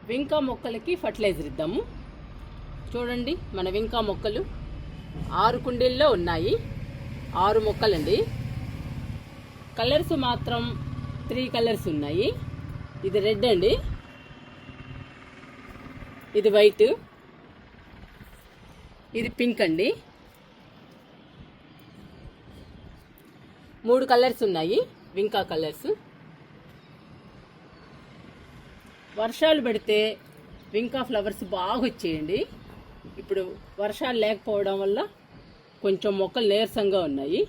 వింకా మొక్కలకి ఫర్టిలైజర్ ఇద్దాము. చూడండి, మన వింకా మొక్కలు 6 కుండీల్లో ఉన్నాయి. 6 మొక్కలండి. కలర్స్ మాత్రం 3 కలర్స్ ఉన్నాయి. ఇది రెడ్ అండి, ఇది వైట్, ఇది పింక్ అండి. 3 కలర్స్ ఉన్నాయి వింకా కలర్స్. వర్షాలు పడితే వింకా ఫ్లవర్స్ బాగా వచ్చేయండి. ఇప్పుడు వర్షాలు లేకపోవడం వల్ల కొంచెం మొక్కలు నీరసంగా ఉన్నాయి.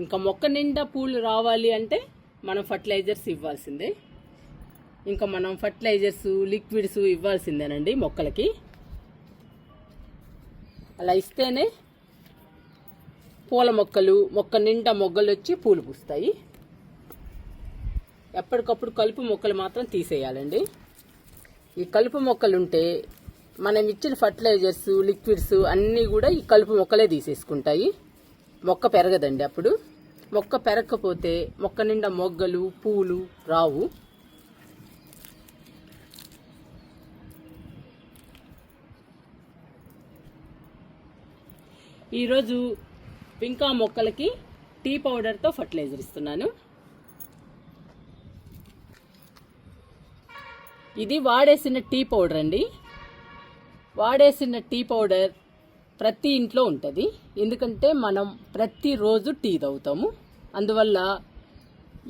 ఇంకా మొక్క నిండా పూలు రావాలి అంటే మనం ఫర్టిలైజర్స్ ఇవ్వాల్సిందే. ఇంకా మనం ఫర్టిలైజర్స్, లిక్విడ్స్ ఇవ్వాల్సిందేనండి మొక్కలకి. అలా ఇస్తేనే పూల మొక్క నిండా మొగ్గలు వచ్చి పూలు పూస్తాయి. ఎప్పటికప్పుడు కలుపు మొక్కలు మాత్రం తీసేయాలండి. ఈ కలుపు మొక్కలు ఉంటే మనం ఇచ్చిన ఫర్టిలైజర్స్, లిక్విడ్స్ అన్నీ కూడా ఈ కలుపు మొక్కలే తీసేసుకుంటాయి. మొక్క పెరగదండి. అప్పుడు మొక్క పెరగకపోతే మొక్క నిండా మొగ్గలు, పూలు రావు. ఈరోజు వింకా మొక్కలకి టీ పౌడర్తో ఫర్టిలైజర్ ఇస్తున్నాను. ఇది వాడేసిన టీ పౌడర్ అండి. వాడేసిన టీ పౌడర్ ప్రతి ఇంట్లో ఉంటుంది. ఎందుకంటే మనం ప్రతిరోజు టీ తాగుతాము. అందువల్ల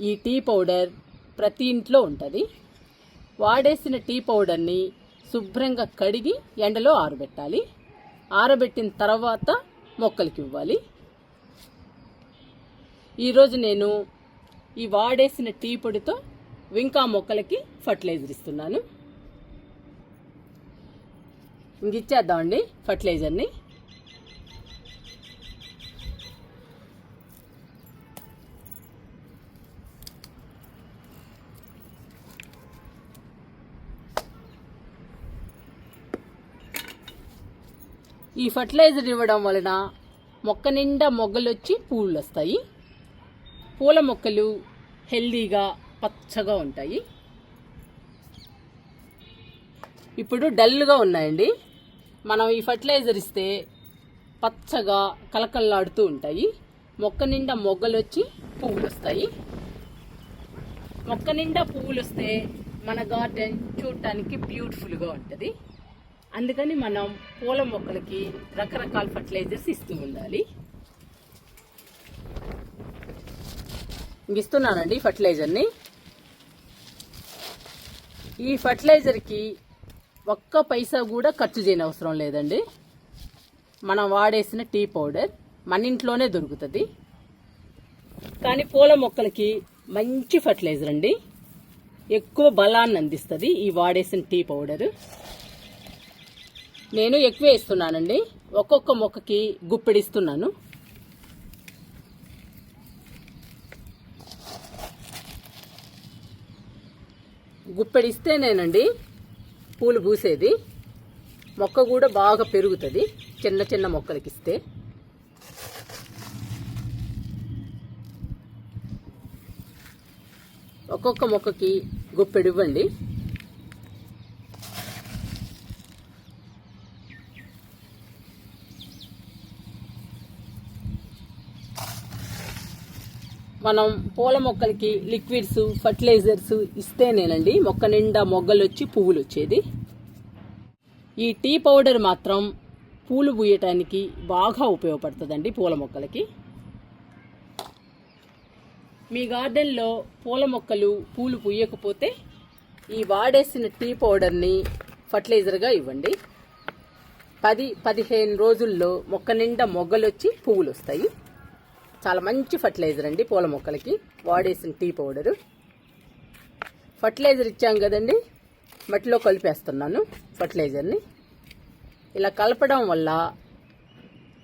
ఈ టీ పౌడర్ ప్రతి ఇంట్లో ఉంటుంది. వాడేసిన టీ పౌడర్ని శుభ్రంగా కడిగి ఎండలో ఆరబెట్టాలి. ఆరబెట్టిన తర్వాత మొక్కలకి ఇవ్వాలి. ఈరోజు నేను ఈ వాడేసిన టీ పొడితో వింకా మొక్కలకి ఫర్టిలైజర్ ఇస్తున్నాను. ఇంక ఇచ్చేద్దామండి ఫర్టిలైజర్ని. ఈ ఫర్టిలైజర్ ఇవ్వడం వలన మొక్క నిండా మొగ్గలు వచ్చి పూలు వస్తాయి. పూల మొక్కలు హెల్దీగా పచ్చగా ఉంటాయి. ఇప్పుడు డల్గా ఉన్నాయండి. మనం ఈ ఫర్టిలైజర్ ఇస్తే పచ్చగా కలకల్లాడుతూ ఉంటాయి. మొక్క నిండా మొగ్గలు వచ్చి పువ్వులు వస్తాయి. మొక్క నిండా పువ్వులు వస్తే మన గార్డెన్ చూడటానికి బ్యూటిఫుల్గా ఉంటుంది. అందుకని మనం పూల మొక్కలకి రకరకాల ఫర్టిలైజర్స్ ఇస్తూ ఉండాలి. ఇస్తున్నానండి ఫర్టిలైజర్ని. ఈ ఫర్టిలైజర్కి ఒక్క పైసా కూడా ఖర్చు చేయని అవసరం లేదండి. మనం వాడేసిన టీ పౌడర్ మన ఇంట్లోనే దొరుకుతుంది. కానీ పూల మొక్కలకి మంచి ఫర్టిలైజర్ అండి. ఎక్కువ బలాన్ని అందిస్తుంది ఈ వాడేసిన టీ పౌడర్. నేను ఎక్కువే ఇస్తున్నానండి. ఒక్కొక్క మొక్కకి గుప్పెడిస్తున్నాను. గుప్పెడిస్తేనేనండి పూలు పూసేది. మొక్క కూడా బాగా పెరుగుతుంది చిన్న చిన్న మొక్కలకి ఇస్తే. ఒక్కొక్క మొక్కకి గుప్పెడు ఇవ్వండి. మనం పూల మొక్కలకి లిక్విడ్స్, ఫర్టిలైజర్స్ ఇస్తేనేనండి మొక్క నిండా మొగ్గలు వచ్చి పువ్వులు వచ్చేది. ఈ టీ పౌడర్ మాత్రం పూలు పూయటానికి బాగా ఉపయోగపడుతుందండి పూల మొక్కలకి. మీ గార్డెన్లో పూల మొక్కలు పూలు పూయకపోతే ఈ వాడేసిన టీ పౌడర్ని ఫర్టిలైజర్గా ఇవ్వండి. 10-15 రోజుల్లో మొక్క నిండా మొగ్గలు వచ్చి పువ్వులు వస్తాయి. చాలా మంచి ఫర్టిలైజర్ అండి పూల మొక్కలకి వాడేసిన టీ పౌడరు. ఫర్టిలైజర్ ఇచ్చాం కదండి, మట్టిలో కలిపేస్తున్నాను ఫర్టిలైజర్ని. ఇలా కలపడం వల్ల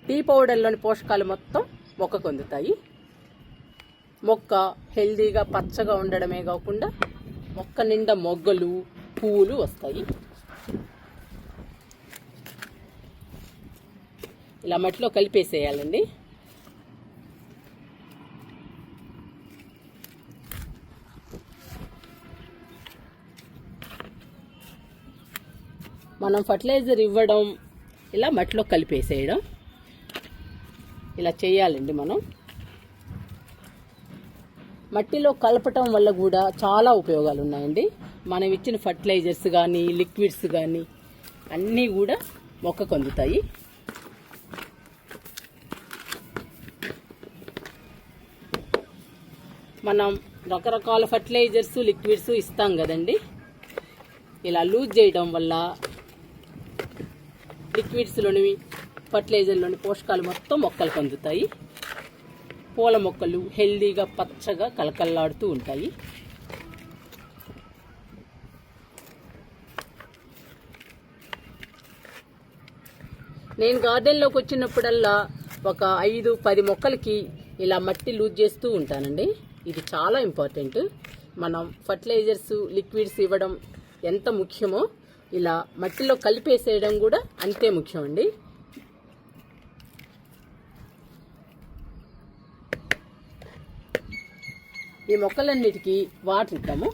టీ పౌడర్లోని పోషకాలు మొత్తం మొక్కకు అందుతాయి. మొక్క హెల్దీగా పచ్చగా ఉండడమే కాకుండా మొక్క నిండా మొగ్గలు, పువ్వులు వస్తాయి. ఇలా మట్టిలో కలిపేసేయాలండి. మనం ఫర్టిలైజర్ ఇవ్వడం, ఇలా మట్టిలో కలిపేసేయడం, ఇలా చేయాలండి. మనం మట్టిలో కలపటం వల్ల కూడా చాలా ఉపయోగాలు ఉన్నాయండి. మనం ఇచ్చిన ఫర్టిలైజర్స్ కానీ లిక్విడ్స్ కానీ అన్నీ కూడా మొక్కకు అందుతాయి. మనం రకరకాల ఫర్టిలైజర్స్ లిక్విడ్స్ ఇస్తాం కదండి. ఇలా లూజ్ చేయడం వల్ల లిక్విడ్స్లోని ఫర్టిలైజర్లోని పోషకాలు మొత్తం మొక్కలకు అందుతాయి. పూల మొక్కలు హెల్దీగా పచ్చగా కలకల్లాడుతూ ఉంటాయి. నేను గార్డెన్లోకి వచ్చినప్పుడల్లా ఒక 5-10 మొక్కలకి ఇలా మట్టి లూజ్ చేస్తూ ఉంటానండి. ఇది చాలా ఇంపార్టెంట్. మనం ఫర్టిలైజర్స్ లిక్విడ్స్ ఇవ్వడం ఎంత ముఖ్యమో ఇలా మట్టిలో కలిపేసేయడం కూడా అంతే ముఖ్యం అండి. ఈ మొక్కలన్నిటికీ వాటర్ ఇద్దాము.